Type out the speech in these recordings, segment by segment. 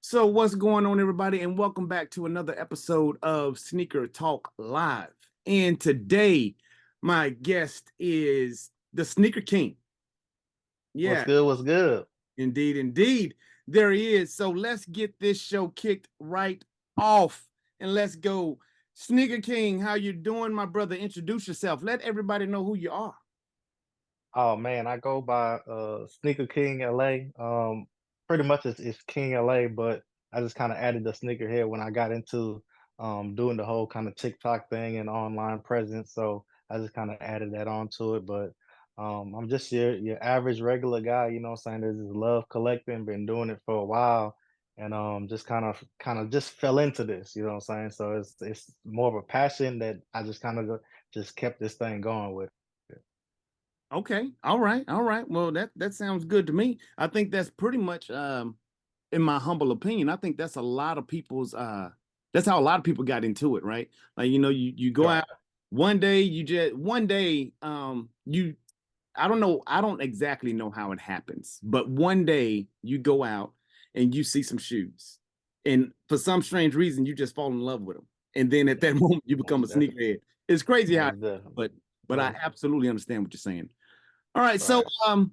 So, what's going on, everybody? And welcome back to another episode of Sneaker Talk Live. And today, my guest is the Sneaker King. What's Yeah, good? What's good? indeed, indeed. There he is. So, let's get this show kicked right off and let's go. Sneaker King, how you doing, my brother? Introduce yourself. Let everybody know who you are. Oh man, I go by Sneaker King LA. Pretty much it's King LA, but I just kind of added the sneakerhead when I got into doing the whole kind of TikTok thing and online presence. So I just kind of added that onto it. But I'm just your average regular guy, you know what I'm saying? That just love collecting, been doing it for a while, and just kind of just fell into this, you know what I'm saying? So it's more of a passion that I just kind of just kept this thing going with. Okay. All right. All right. Well, that sounds good to me. I think that's pretty much in my humble opinion, I think that's a lot of people's that's how a lot of people got into it, right? Like you go out Right. one day, one day you I don't know, I don't exactly know how it happens, but one day you go out and you see some shoes. And for some strange reason, you just fall in love with them. And then at that moment you become a Most definitely. sneakerhead. It's crazy how, Most definitely. but but I Most absolutely understand what you're saying. All right, so right.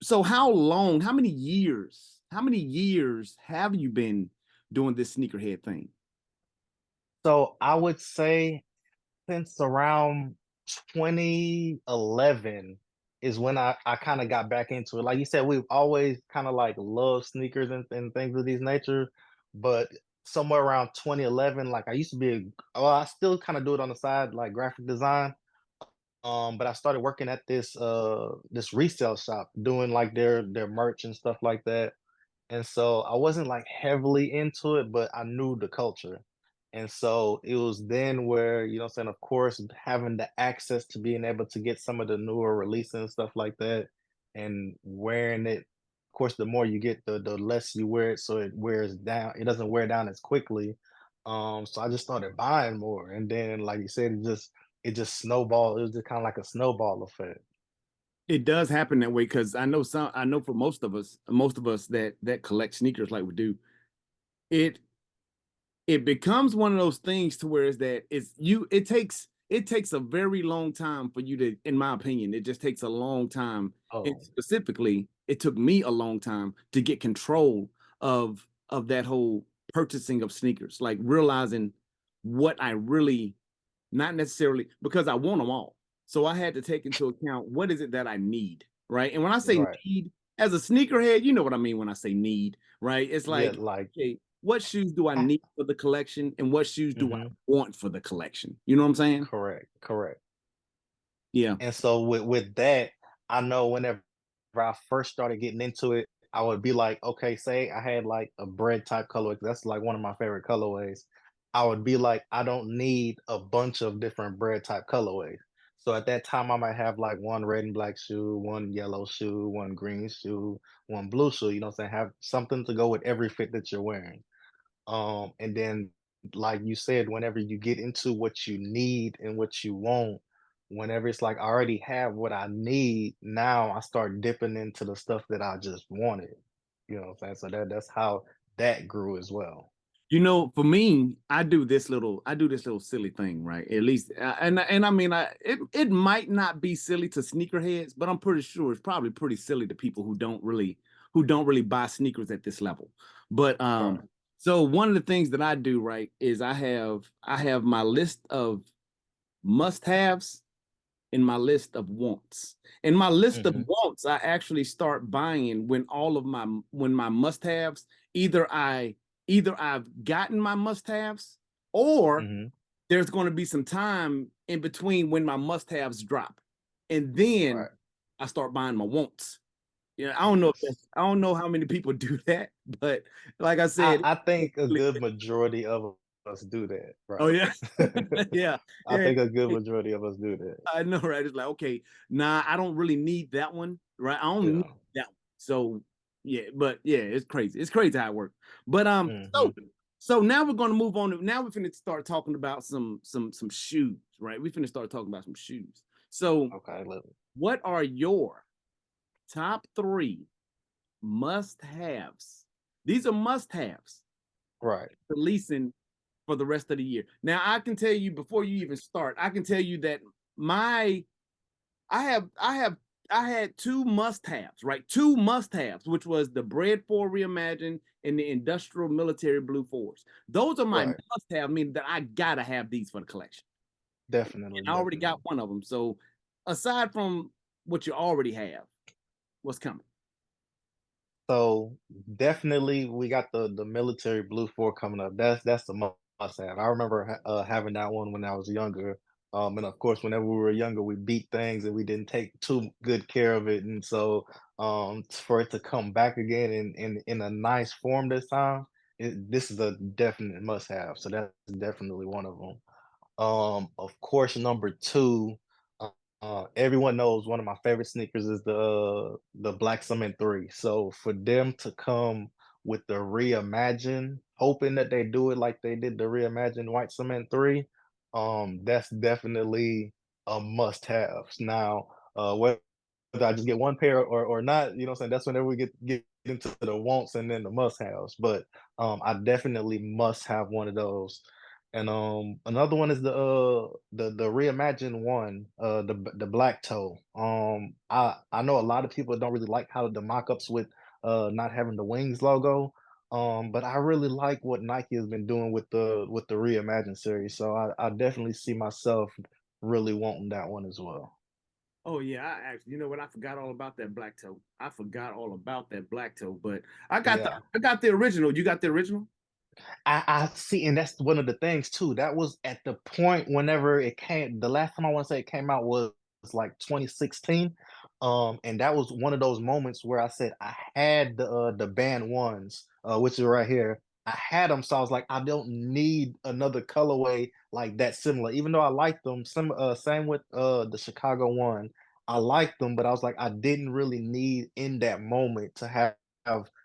so how long, how many years have you been doing this sneakerhead thing? So I would say since around 2011 is when I kind of got back into it. Like you said, we've always kind of like loved sneakers and things of these nature, but somewhere around 2011, like I used to be well, I still kind of do it on the side, like graphic design. But I started working at this resale shop doing like their merch and stuff like that. And so I wasn't like heavily into it, but I knew the culture. And so it was then where, you know what I'm saying, of course, having the access to being able to get some of the newer releases and stuff like that and wearing it. Of course, the more you get, the less you wear it, so it wears down. It doesn't wear down as quickly. So I just started buying more. And then, like you said, it just snowballed. It was just kind of like a snowball effect. It does happen that way because I know for most of us that collect sneakers like we do, it it becomes one of those things to where is that it takes a very long time for you to, in my opinion, it just takes a long time. And Oh, specifically, it took me a long time to get control of that whole purchasing of sneakers, like realizing what I really, not necessarily because I want them all. So I had to take into account what is it that I need, right? And when I say right. need, as a sneakerhead, you know what I mean when I say need, right? It's Yeah, like, like, okay, what shoes do I need for the collection and what shoes do I mm-hmm. want for the collection? You know what I'm saying? Correct, correct. Yeah. And so with that, I know whenever I first started getting into it, I would be like, okay, say I had like a bread type colorway, 'cause that's like one of my favorite colorways. I would be like, I don't need a bunch of different bread type colorways. So at that time, I might have like one red and black shoe, one yellow shoe, one green shoe, one blue shoe. You know what I'm saying? Have something to go with every fit that you're wearing. And then, like you said, whenever you get into what you need and what you want, whenever it's like I already have what I need, now I start dipping into the stuff that I just wanted. You know what I'm saying? So that's how that grew as well. You know, for me, I do this little silly thing, right? At least, and I mean, it might not be silly to sneakerheads, but I'm pretty sure it's probably pretty silly to people who don't really buy sneakers at this level. But Right. so one of the things that I do, right, is I have my list of must-haves and my list of wants. And my list of Hmm. wants, I actually start buying when all of my must-haves, either I either I've gotten my must-haves or Hmm. there's going to be some time in between when my must-haves drop. And then Right. I start buying my wants. Yeah, Yes. I don't know how many people do that, but like I I, said, I think a good majority of us do that, oh right? yeah. Yeah. I Yeah. think a good majority of us do that. I know, right? It's like, okay, nah, I don't really need that one, right? I don't need Yeah. that one. So yeah, but yeah, it's crazy. It's crazy how it works. But Hmm. so now we're gonna move on. Now we're finna start talking about some shoes, right? We finna start talking about some shoes. So Okay, look. what are your top three must-haves These are must-haves Right. releasing for the rest of the year. Now, I can tell you before you even start, I can tell you that my I have I have I had two must-haves, right? Two must-haves, which was the Bread 4 Reimagined and the Industrial Military Blue 4s. Those are my Right. must-have, meaning that I gotta have these for the collection. Definitely, And I already got definitely. one of them. So aside from what you already have, what's coming? So definitely, we got the military blue four coming up. That's the must have. I remember having that one when I was younger. And of course, whenever we were younger, we beat things and we didn't take too good care of it. And so, for it to come back again in a nice form this time, this is a definite must have. So that's definitely one of them. Of course, number two, everyone knows one of my favorite sneakers is the Black Cement 3. So for them to come with the reimagine, hoping that they do it like they did the reimagine White Cement 3, that's definitely a must have. Now, whether I just get one pair or not, you know what I'm saying? That's whenever we get into the wants and then the must haves. But I definitely must have one of those. And another one is the reimagined one, the black toe. I know a lot of people don't really like how the mock-ups with not having the wings logo. But I really like what Nike has been doing with the reimagined series. So I definitely see myself really wanting that one as well. Oh yeah, I actually, you know what? I forgot all about that black toe. I forgot all about that black toe, but I got the Yeah. I got the original. You got the original? I see, and that's one of the things too. That was at the point whenever it came. The last time I want to say it came out was like 2016, and that was one of those moments where I said I had the band ones, which is right here. I had them, so I was like, I don't need another colorway like that similar. Even though I liked them, same with the Chicago one. I liked them, but I was like, I didn't really need in that moment to have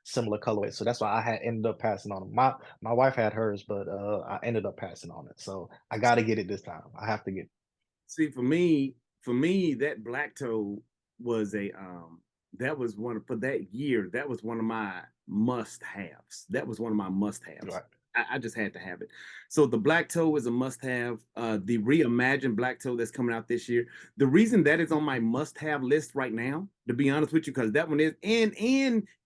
similar colorways. So that's why I had ended up passing on them. My wife had hers, but I ended up passing on it. So I got to get it this time. I have to get. See, for me, that black toe was a that was one for that year. That was one of my must haves. That was one of my must haves. Right. I just had to have it. So the black toe is a must have. The reimagined black toe that's coming out this year. The reason that is on my must have list right now, to be honest with you, because that one is and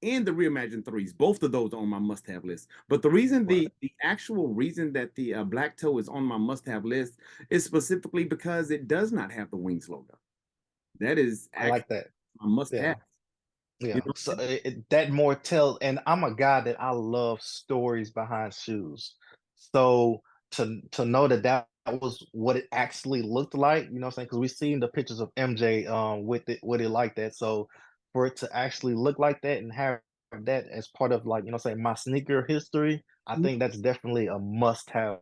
the reimagined threes, both of those are on my must have list. But the reason Right. the actual reason that the black toe is on my must have list is specifically because it does not have the Wings logo. That is I actually like that. a must have. Yeah. You Yeah, know? so that more tell, and I'm a guy that I love stories behind shoes. So to know that that was what it actually looked like, you know what I'm saying? Because we've seen the pictures of MJ with it like that. So for it to actually look like that and have that as part of like, you know what I'm saying, my sneaker history, I think that's definitely a must have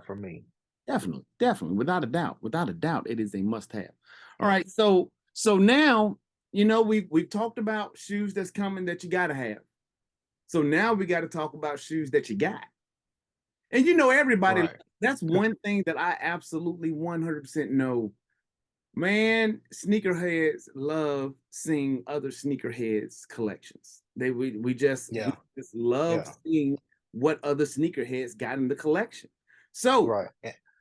for me. Definitely, definitely, without a doubt, it is a must have. All Yeah. right, so now we've talked about shoes that's coming that you gotta have. So now we got to talk about shoes that you got. And everybody, Right. that's one thing that I absolutely 100% know. Man, sneakerheads love seeing other sneakerheads collections. We Yeah. just love Yeah. seeing what other sneakerheads got in the collection. So, Right.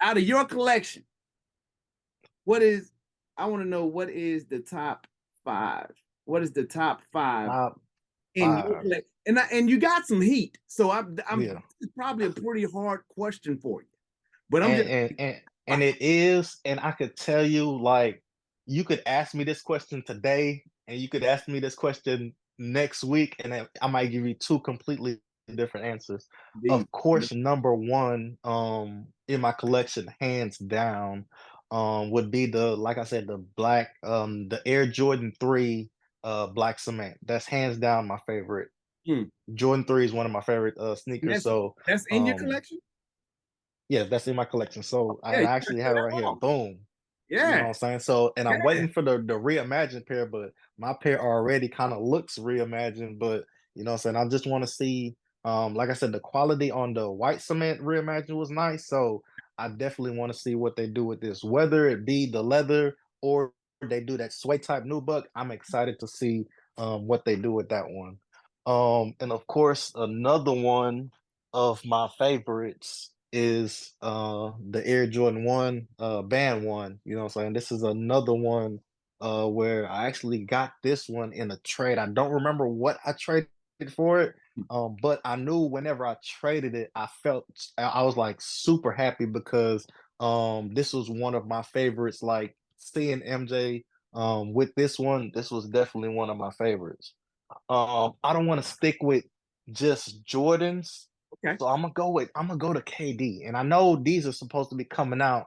out of your collection, what is I want to know what is the top 5? What is the top 5 Top in your five. collection? And you got some heat. So Yeah. it's probably a pretty hard question for you. But I'm And just and and and it is, and I could tell you, like, you could ask me this question today, and you could ask me this question next week, and I might give you two completely different answers. the Of course, number one, in my collection, hands down, would be like I said, the Air Jordan 3, black cement. That's hands down my favorite. mm, Jordan 3 is one of my favorite sneakers. that's So that's in your um collection? yeah, that's in my collection. So Yeah, and you I gotta actually show have it right that here. off. Boom. You know what Yeah, I'm saying? So and I'm yeah. waiting for the reimagined pair, but my pair already kind of looks reimagined. But you know what I'm saying? I just want to see like I said, the quality on the white cement reimagined was nice. So I definitely want to see what they do with this. Whether it be the leather or they do that suede type nubuck, I'm excited to see what they do with that one. And of course, another one of my favorites is the Air Jordan 1 band one. You know what I'm saying? This is another one where I actually got this one in a trade. I don't remember what I traded for it. But I knew whenever I traded it, I was like super happy because this was one of my favorites. Like seeing MJ with this one, this was definitely one of my favorites. I don't want to stick with just Jordans, Okay. so I'm gonna go to KD. And I know these are supposed to be coming out.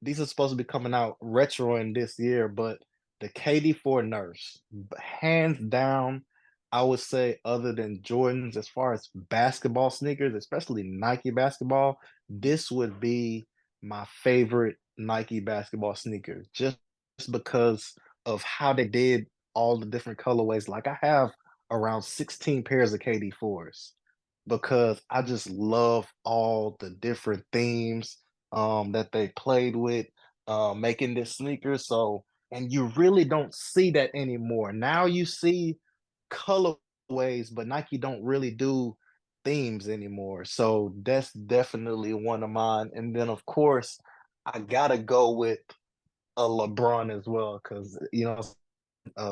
These are supposed to be coming out retro in this year, but the KD4 Nurse, hands down, I would say other than Jordans, as far as basketball sneakers, especially Nike basketball, this would be my favorite Nike basketball sneaker, just because of how they did all the different colorways. Like I have around 16 pairs of KD4s because I just love all the different themes that they played with making this sneaker. So, and you really don't see that anymore. Now you see colorways, but Nike don't really do themes anymore. So that's definitely one of mine. And then of course, I gotta go with a LeBron as well because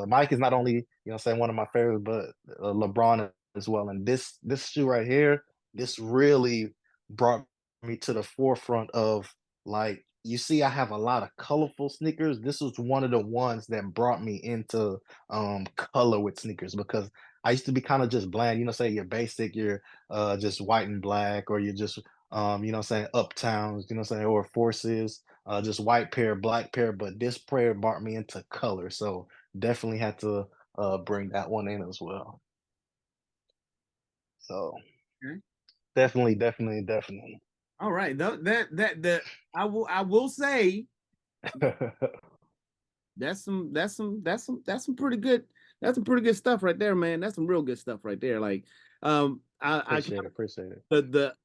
Mike is not only, saying one of my favorites, but LeBron as well. And this shoe right here, this really brought me to the forefront of like you see, I have a lot of colorful sneakers. This was one of the ones that brought me into color with sneakers because I used to be kind of just bland, say you're basic, you're just white and black, or you're just saying uptowns, saying or forces, just white pair, black pair, but this pair brought me into color. So definitely had to bring that one in as well. So Okay. definitely. All right. That I will say that's some pretty good stuff right there, man. That's some real good stuff right there. Like I Appreciate it. the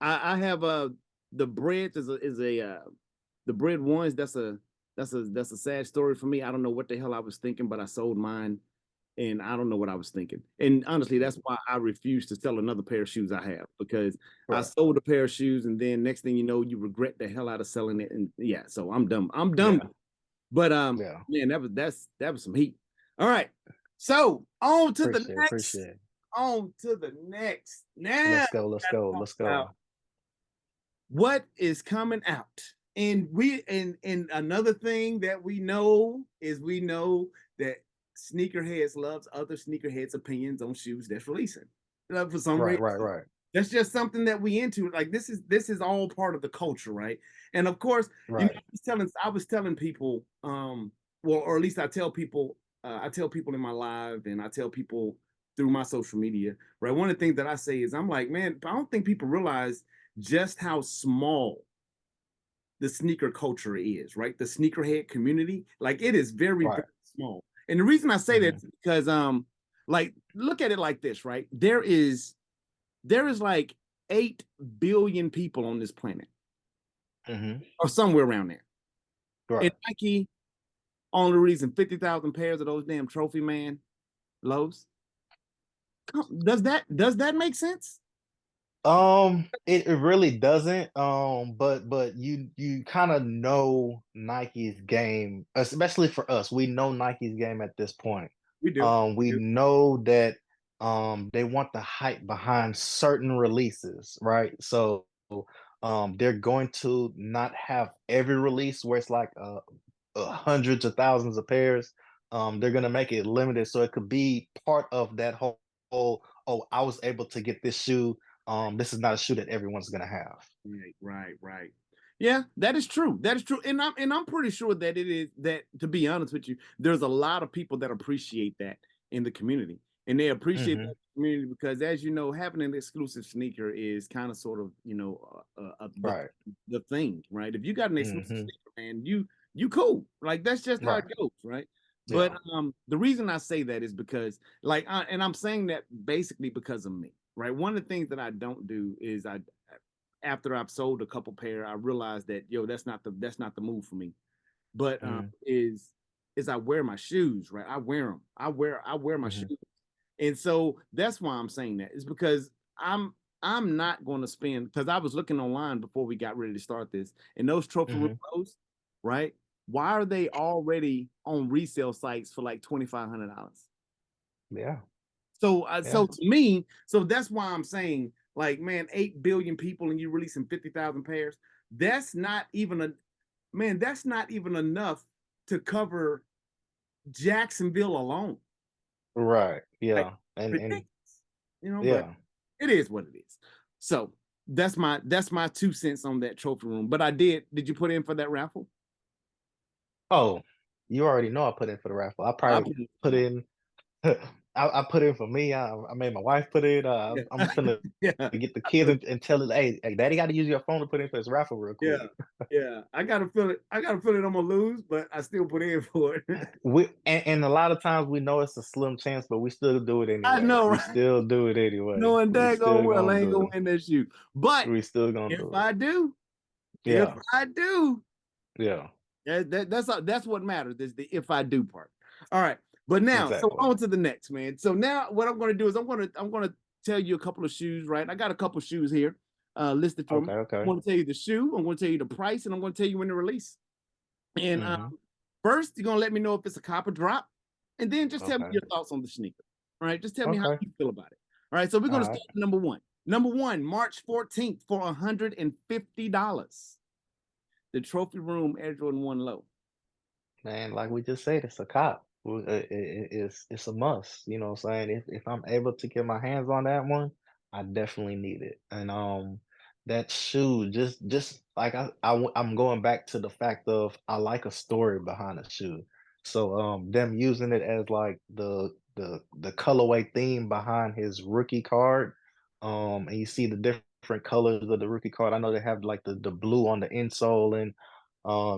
I have the bread is a the bread ones. That's a sad story for me. I don't know what the hell I was thinking, but I sold mine, and I don't know what I was thinking. And honestly, that's why I refuse to sell another pair of shoes I have, because I Right. sold a pair of shoes, and then next thing you know, you regret the hell out of selling it. And yeah, so I'm done. I'm done. Yeah. But Yeah. man, that was some heat. All right, so on to the next. Appreciate it. On to the next. Now Let's go. we Let's gotta go. talk Let's about go. what is coming out. And another thing that we know that sneakerheads loves other sneakerheads opinions on shoes that's releasing. For some Right. reason, Right. Right. that's just something that we into. Like this is all part of the culture, right? And of course, Right. I was telling people, well, or at least I tell people in my live, and I tell people through my social media, right? One of the things that I say is, I'm like, man, I don't think people realize just how small the sneaker culture is, right? The sneakerhead community, like it is very, very Right. small. And the reason I say that Hmm. is because, like, look at it like this, right? There is like 8 billion people on this planet, Hmm. or somewhere around there. And Right. Nike only releasing 50,000 pairs of those damn trophy man lows. Does that make sense? It really doesn't. But you kind of know Nike's game, especially for us. We know Nike's game at this point. We do. We We do. know that they want the hype behind certain releases, right? So they're going to not have every release where it's like hundreds of thousands of pairs. They're gonna make it limited, so it could be part of that whole. Oh, I was able to get this shoe. This is not a shoe that everyone's gonna have. Right. Yeah, that is true. That is true. And I'm pretty sure that it is that, to be honest with you, there's a lot of people that appreciate that in the community. And they appreciate that Hmm. community because, as you know, having an exclusive sneaker is kind of sort of, Right. the thing, right? If you got an exclusive Hmm. sneaker, man, you cool. Like that's just how it Right. goes, right? But Yeah. the reason I say that is because, like, and I'm saying that basically because of me, right? One of the things that I don't do is after I've sold a couple pair, I realized that, that's not the move for me. But Hmm. is I wear my shoes, right? I wear them. I wear my Hmm. shoes, And so that's why I'm saying that. Is because I'm not going to spend, because I was looking online before we got ready to start this, and those trophy room Mhm. lows, right? Why are they already on resale sites for like $2,500? Yeah. So, Yeah. so to me, so that's why I'm saying, like, man, 8 billion people and you releasing 50,000 pairs. That's not even a man. That's not even enough to cover Jacksonville alone. Right. Like, Yeah. And ridiculous, you know. But yeah. it is what it is. So that's my 2 cents on that trophy room. But I did. Did you put in for that raffle? Oh, you already know I put in for the raffle. I I probably put in for put that. in I put in for me. I made my wife put in. Yeah, I'm finna yeah. get the kids and tell it, hey, daddy got to use your phone to put in for this raffle real Yeah, quick. yeah. I gotta feel it. I gotta feel it. I'm gonna lose, but I still put in for it. And a lot of times we know it's a slim chance, but we still do it I anyway. know, We right? still do it anyway. Knowing We daggone still well I gonna ain't do gonna it. win that shoe. But We still gonna if do it. I do, if Yeah. I do, Yeah. that's what matters. Is the if I do part. All right. But now, so Exactly. on to the next, man. So now what I'm gonna do is I'm gonna tell you a couple of shoes, right? I got a couple of shoes here listed for me. Okay. I'm Okay. gonna tell you the shoe, I'm gonna tell you the price, and I'm gonna tell you when the release. And Hmm. first, you're gonna let me know if it's a cop or drop, and then just tell me Okay. your thoughts on the sneaker. All right, just tell me how Okay. you feel about it. All right, so we're All gonna start right. with number one. Number one, March 14th for $150. The Trophy Room Air Jordan One Low. Man, like we just said, it's a cop. It's a must. You know what I'm saying? If I'm able to get my hands on that one, I definitely need it. And that shoe, just like I'm going back to the fact of I like a story behind a shoe. So them using it as like the colorway theme behind his rookie card. And you see the different colors of the rookie card. I know they have like the blue on the insole, and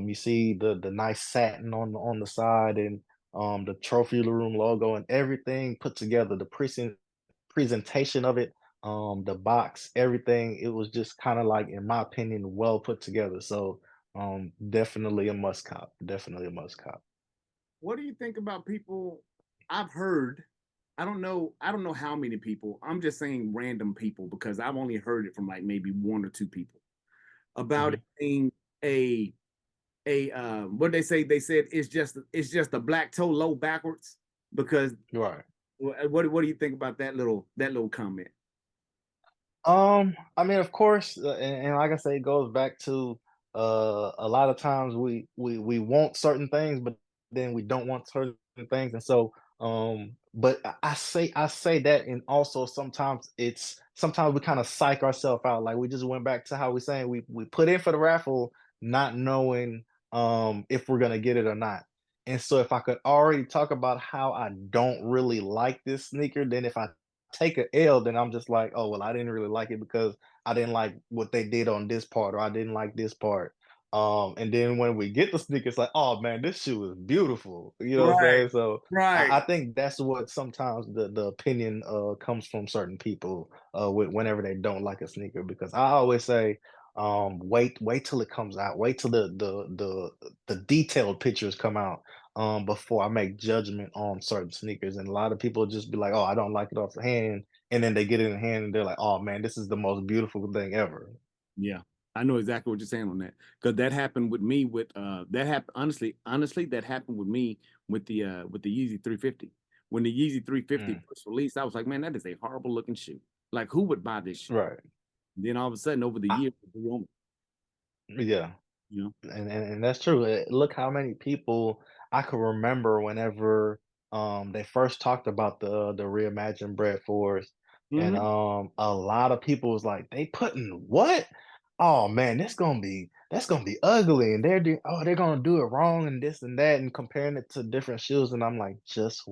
you see the nice satin on the side, and the trophy room logo and everything put together. The presentation of it, the box, everything. It was just kind of like, in my opinion, well put together. So definitely a must cop. Definitely a must cop. What do you think about people? I've heard, I don't know how many people. I'm just saying random people because I've only heard it from like maybe one or two people about it Hmm. being a what they say. They said it's just a black toe low backwards because Right. what do you think about that little comment? I mean, of course, and like I say, it goes back to a lot of times we want certain things, but then we don't want certain things, and so but I say that, and also sometimes we kind of psych ourselves out. Like we just went back to how we saying we put in for the raffle, not knowing if we're gonna get it or not. And so if I could already talk about how I don't really like this sneaker, then if I take a L, then I'm just like, oh well, I didn't really like it because I didn't like what they did on this part, or I didn't like this part. And then when we get the sneaker, it's like, oh man, this shoe is beautiful. You know what I'm Right, saying? So right. I think that's what sometimes the opinion comes from certain people whenever they don't like a sneaker, because I always say, wait till it comes out, wait till the detailed pictures come out before I make judgment on certain sneakers. And a lot of people just be like, "Oh, I don't like it off the hand," and then they get it in the hand and they're like, "Oh man, this is the most beautiful thing ever." Yeah, I know exactly what you're saying on that because that happened with me with that happened honestly that happened with me with the Yeezy 350. When the Yeezy 350 Mm, was released, I was like, man, that is a horrible looking shoe. Like, who would buy this shoe? right. Then all of a sudden, over the I, years, it grew on me, yeah. you know. And that's true. Look how many people I could remember whenever they first talked about the reimagined Bread Force, and Hmm. a lot of people was like, they putting what? Oh man, that's gonna be ugly, and they're gonna do it wrong and this and that, and comparing it to different shoes. And I'm like, Hmm. just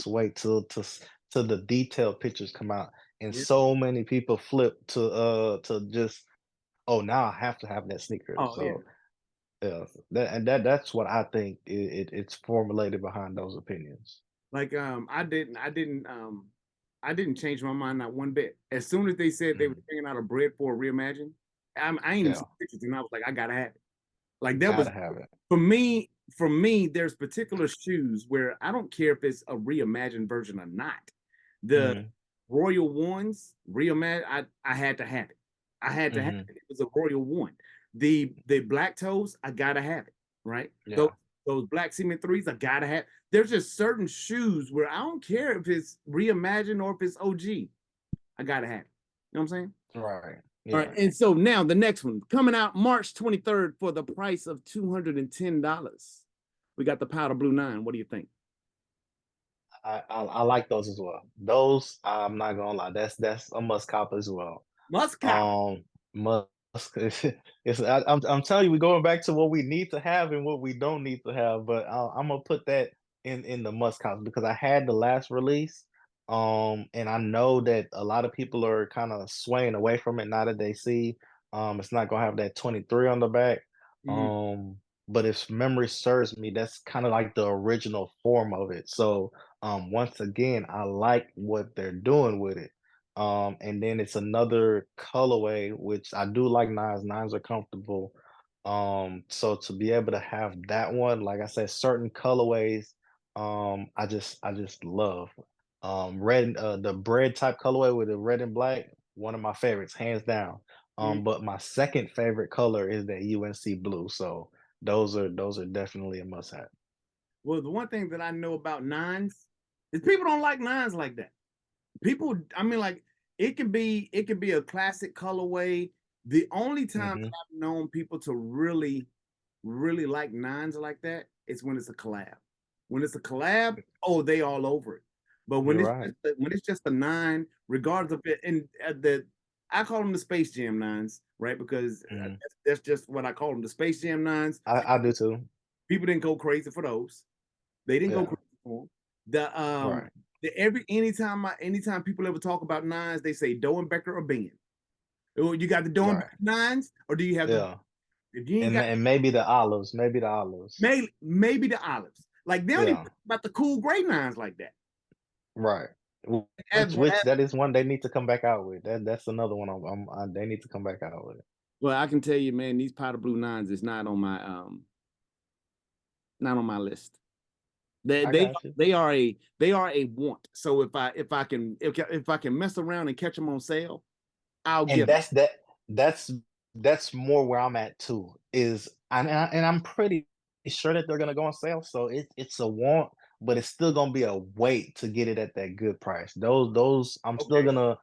wait till the detailed pictures come out. And Yeah. so many people flip to just, oh, now I have to have that sneaker. Oh yeah. So yeah, that's what I think it's formulated behind those opinions. Like I didn't change my mind not one bit. As soon as they said they were Mhm. bringing out a bread for a reimagined, I ain't even Yeah, seen pictures, and I was like, I gotta have it. Like that was gotta have it. for me. for me, there's particular shoes where I don't care if it's a reimagined version or not. The Mhm, Royal Ones, reimagined, I had to have it. I had to have mhm, it. It was a Royal One. The black toes, I gotta have it, right? Those yeah, those black cement threes, I gotta have. There's just certain shoes where I don't care if it's reimagined or if it's OG. I gotta have it. You know what I'm saying? right, All right, yeah. and so now the next one coming out March 23rd for the price of $210. We got the powder blue nine. What do you think? I like those as well. Those, I'm not gonna lie, that's a must cop as well. Must cop. Um, must it's I'm telling you, we're going back to what we need to have and what we don't need to have, but I'm gonna put that in the must cops because I had the last release, and I know that a lot of people are kind of swaying away from it now that they see it's not gonna have that 23 on the back. Mhm. Um, but if memory serves me, that's kind of like the original form of it. So once again, I like what they're doing with it. And then it's another colorway, which I do like nines. Nines are comfortable. So to be able to have that one, like I said, certain colorways, I just love. Red, the bread type colorway with the red and black, one of my favorites, hands down. Mhm. But my second favorite color is that UNC blue. So those are definitely a must have. Well, the one thing that I know about nines is people don't like nines like that. People, I mean, like it can be a classic colorway. The only time that Hmm. I've known people to really like nines like that is when it's a collab. When it's a collab, oh, they all over it. But You're right. when it's just a nine, regardless of it, and the I call them the Space Jam nines, right? Because Mhm. that's just what I call them, the Space Jam nines. I do too. People didn't go crazy for those. They didn't go Yeah. crazy for them. Right. Anytime people ever talk about nines, they say Doe and Becker or Ben. Oh, you got the Doe and Right. Becker nines, or do you have the Yeah. if you ain't And got and maybe the olives, maybe the olives. maybe the olives. Like they don't even Yeah. talk about the cool gray nines like that. Right. Which Have, which have, that is one they need to come back out with. That's another one they need to come back out with. well, I can tell you, man, these powder blue nines is not on my list. They I they got you. they are a want. So if I can mess around and catch them on sale, I'll And get them. that's that's more where I'm at too. Is and I'm pretty sure that they're gonna go on sale. So it's a want, but it's still gonna be a wait to get it at that good price. Those I'm still Okay. gonna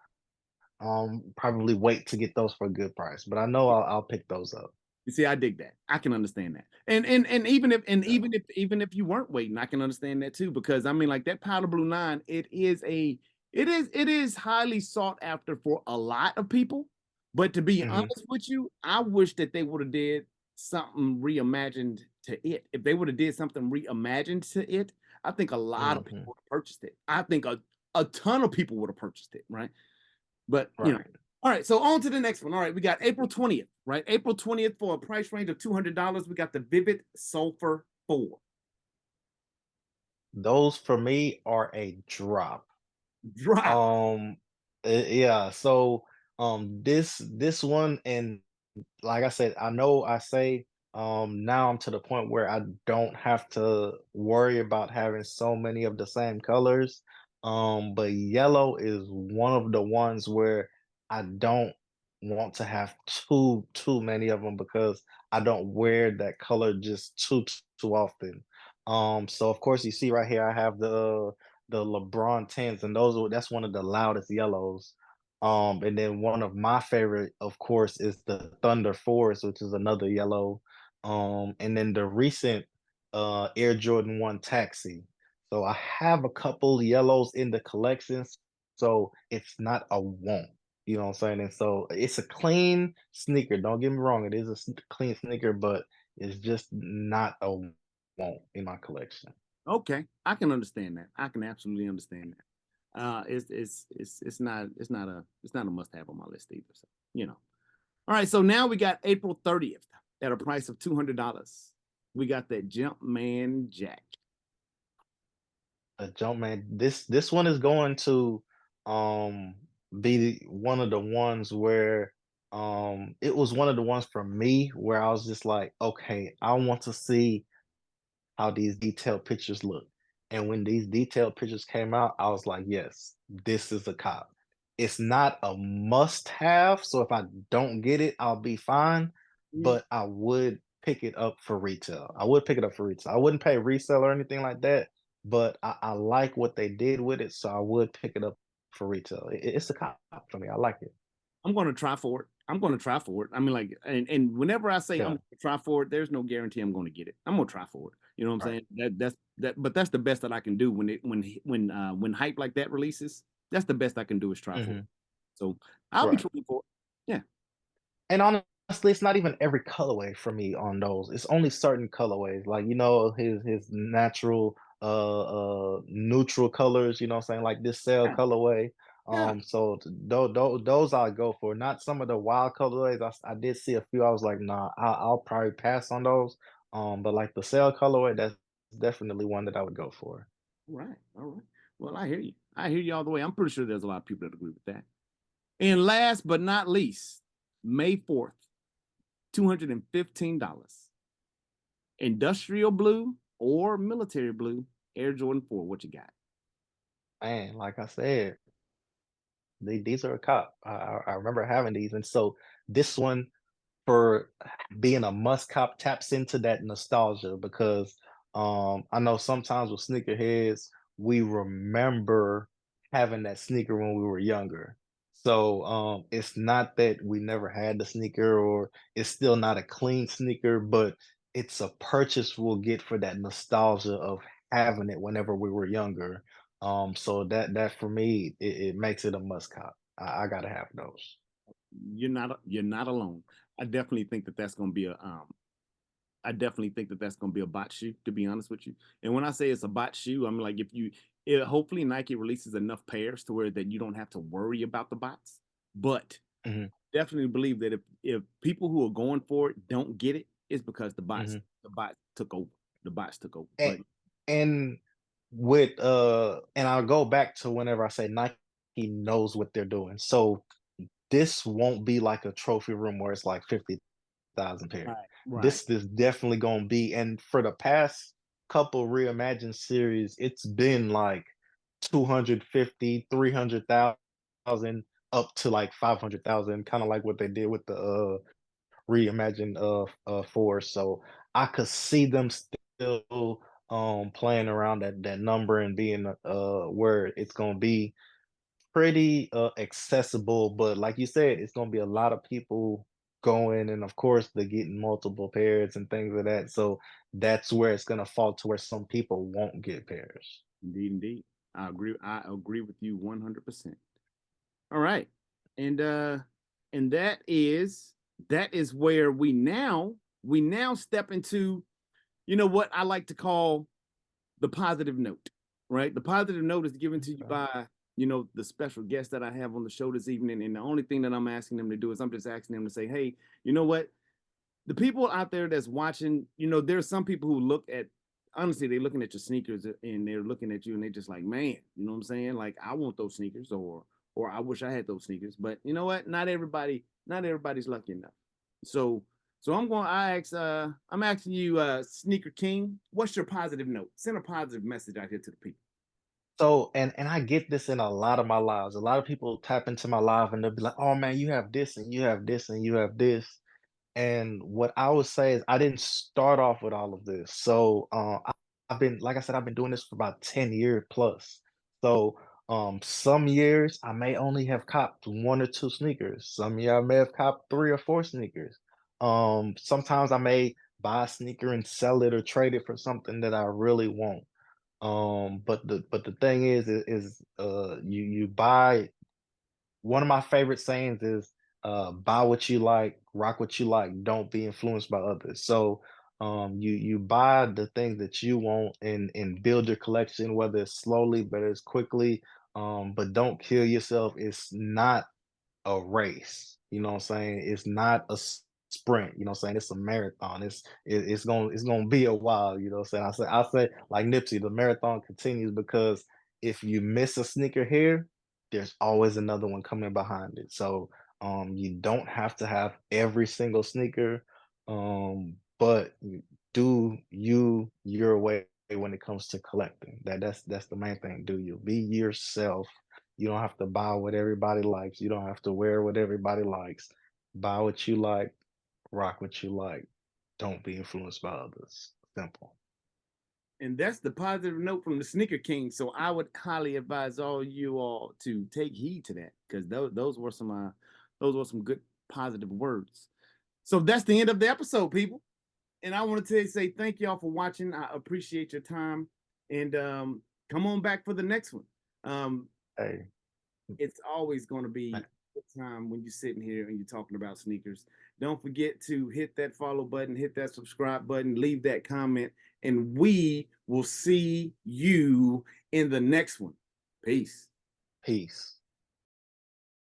probably wait to get those for a good price. But I know I'll pick those up. You see, I dig that. I can understand that. And even if Yeah. even if you weren't waiting, I can understand that too. Because I mean, like that powder blue nine, it is highly sought after for a lot of people. But to be Hmm. honest with you, I wish that they would have did something reimagined to it. If they would have did something reimagined to it, I think a lot of people Hmm. would have purchased it. I think a ton of people would have purchased it, right? But Right. all right. So on to the next one. All right, we got April 20th, right? April 20th for a price range of $200. We got the Vivid Sulfur 4. Those for me are a drop. Drop. Um, yeah. So this one, and like I said, I know I say now I'm to the point where I don't have to worry about having so many of the same colors. But yellow is one of the ones where I don't want to have too many of them because I don't wear that color just too often. So of course you see right here I have the LeBron 10s, and that's one of the loudest yellows. And then one of my favorite, of course, is the Thunder Force, which is another yellow. And then the recent Air Jordan 1 Taxi. So I have a couple yellows in the collections, so it's not a want. You know what I'm saying? And so it's a clean sneaker. Don't get me wrong, it is a clean sneaker, but it's just not a want in my collection. Okay, I can understand that. I can absolutely understand that. It's not a must have on my list either. So All right, so now we got April 30th at a price of $200. We got that Jumpman Jack. A jump man. This one is going to um be one of the ones where it was one of the ones for me where I was just like, okay, I want to see how these detailed pictures look. And when these detailed pictures came out, I was like, yes, this is a cop. It's not a must have. So if I don't get it, I'll be fine. Yeah. But I would pick it up for retail. I would pick it up for retail. I wouldn't pay resale or anything like that. But I like what they did with it. So I would pick it up for retail. It's a cop for me. I like it. I'm gonna try for it. I'm gonna try for it. I mean, like, and whenever I say I'm Yeah. gonna try for it, there's no guarantee I'm gonna get it. I'm gonna try for it. You know what I'm Right. saying? But that's the best that I can do when hype like that releases. That's the best I can do is try for it. Hmm. So I'll be Right. trying for it. Yeah. And honestly, it's not even every colorway for me on those. It's only certain colorways, like his natural neutral colors. You know what I'm saying, like this cell Yeah. colorway. Yeah. So those I'll go for. Not some of the wild colorways. I did see a few. I was like, nah, I'll probably pass on those. But like the cell colorway, that's definitely one that I would go for. All right. All right. Well, I hear you. I hear you all the way. I'm pretty sure there's a lot of people that agree with that. And last but not least, May 4th, $215. Industrial blue or military blue, Air Jordan 4. What you got? Man, like I said, these are a cop. I remember having these, and so this one for being a must cop taps into that nostalgia because I know sometimes with sneakerheads we remember having that sneaker when we were younger. So it's not that we never had the sneaker or it's still not a clean sneaker, but it's a purchase we'll get for that nostalgia of having it whenever we were younger. So that for me it makes it a must cop. I gotta have those. You're not alone. I definitely think that that's going to be a I definitely think that that's going to be a bot shoe, to be honest with you. And when I say it's a bot shoe, I'm like, hopefully Nike releases enough pairs to where that you don't have to worry about the bots. But Mhm, definitely believe that if people who are going for it don't get it, it's because mhm. the bots took over. The bots took over. And But and with and I'll go back to whenever I say Nike knows what they're doing. So this won't be like a trophy room where it's like 50,000 pairs. right, right. This definitely gonna be, and for the past couple reimagined series, it's been like 250, 300,000 up to like 500,000, kind of like what they did with the reimagined Force. So I could see them still playing around that number and being where it's gonna be pretty accessible. But like you said, it's gonna be a lot of people going, and of course they're getting multiple pairs and things of that. So that's where it's gonna fall to where some people won't get pairs. Indeed, indeed. I agree with you 100%. All right. And that is where we now step into, what I like to call the positive note, right? The positive note is given to you Okay. by, the special guest that I have on the show this evening. And the only thing that I'm asking them to do is I'm just asking them to say, hey, you know what? The people out there that's watching, there's some people who look at, honestly, they're looking at your sneakers and they're looking at you and they're just like, man, you know what I'm saying? Like, I want those sneakers, or I wish I had those sneakers. But you know what? Not everybody's lucky enough. So so I'm asking you, Sneaker King, what's your positive note? Send a positive message out here to the people. So and I get this in a lot of my lives. A lot of people tap into my live and they'll be like, "Oh man, you have this and you have this and you have this." And what I would say is I didn't start off with all of this. So I've been, like I said, I've been doing this for about 10 years plus. So some years I may only have copped one or two sneakers. Some year I may have copped three or four sneakers. Sometimes I may buy a sneaker and sell it or trade it for something that I really want. But the thing is you buy, one of my favorite sayings is buy what you like, rock what you like, don't be influenced by others. So you buy the things that you want and build your collection, whether it's slowly, but it's quickly. But don't kill yourself. It's not a race. You know what I'm saying? It's not a sprint. You know what I'm saying? It's a marathon. It's gonna be a while. You know what I'm saying? I say like Nipsey, the marathon continues because if you miss a sneaker here, there's always another one coming behind it. So you don't have to have every single sneaker, but do you your way when it comes to collecting. That's the main thing. Do you be yourself? You don't have to buy what everybody likes. You don't have to wear what everybody likes. Buy what you like, rock what you like. Don't be influenced by others. Simple. And that's the positive note from the Sneaker King. So I would highly advise all you all to take heed to that, because those were some good positive words. So that's the end of the episode, people. And I wanted to say thank y'all for watching. I appreciate your time, and come on back for the next one. Um, Hey, it's always going to be man, a good time when you're sitting here and you're talking about sneakers. Don't forget to hit that follow button, hit that subscribe button, leave that comment, and we will see you in the next one. Peace. peace.